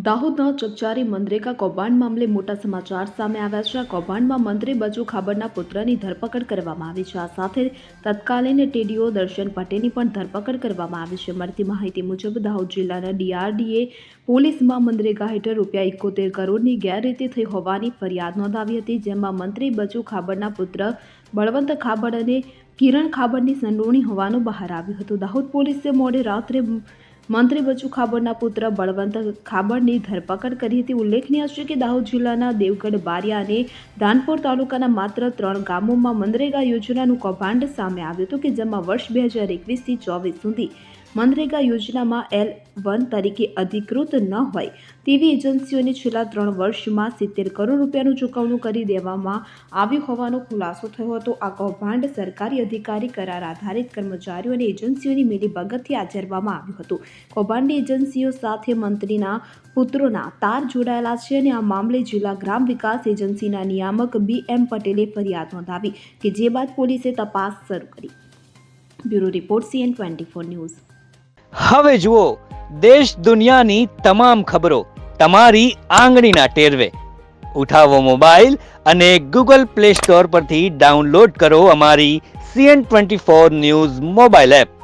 દાહોદના ચકચારી મનરેગા કૌભાંડ મામલે મોટા સમાચાર સામે આવ્યા છે. આ કૌભાંડમાં મંત્રી બચુ ખાબડના પુત્રની ધરપકડ કરવામાં આવી છે. આ સાથે તત્કાલીન ટીડીઓ દર્શન પટેલની પણ ધરપકડ કરવામાં આવી છે. મળતી માહિતી મુજબ દાહોદ જિલ્લાના ડીઆરડીએ પોલીસમાં મનરેગા હેઠળ ₹71 કરોડની ગેરરીતિ થઈ હોવાની ફરિયાદ નોંધાવી હતી, જેમાં મંત્રી બચુ ખાબડના પુત્ર બળવંત ખાબડ અને કિરણ ખાબડની સંડોવણી હોવાનું બહાર આવ્યું હતું. દાહોદ પોલીસે મોડી રાત્રે મંત્રી બચુ ખાબડના પુત્ર બળવંત ખાબડની ધરપકડ કરી હતી. ઉલ્લેખનીય છે કે દાહોદ જિલ્લાના દેવગઢ, બારિયા અને ધાનપુર તાલુકાના માત્ર 3 ગામોમાં મનરેગા યોજનાનું કૌભાંડ સામે આવ્યું હતું, કે જેમાં વર્ષ 2021 થી 24 સુધી મનરેગા યોજનામાં L1 તરીકે અધિકૃત ન હોય તેવી એજન્સીઓને છેલ્લા 3 વર્ષમાં ₹70 કરોડ ચૂકવણું કરી દેવામાં આવ્યું હોવાનો ખુલાસો થયો હતો. આ કૌભાંડ સરકારી અધિકારી, કરાર આધારિત કર્મચારીઓ અને એજન્સીઓની મિલીભગતથી આચરવામાં આવ્યું હતું. કૌભાંડી એજન્સીઓ સાથે મંત્રીના પુત્રોના તાર જોડાયેલા છે અને આ મામલે જિલ્લા ગ્રામ વિકાસ એજન્સીના નિયામક BM પટેલે ફરિયાદ નોંધાવી, કે જે બાદ પોલીસે તપાસ શરૂ કરી. Bureau report CN24 news. હવે જુઓ દેશ દુનિયાની તમામ ખબરો તમારી આંગળીના ટેરવે. ઉઠાવો મોબાઈલ અને Google Play Store પરથી ડાઉનલોડ કરો અમારી CN24 ન્યૂઝ મોબાઈલ એપ.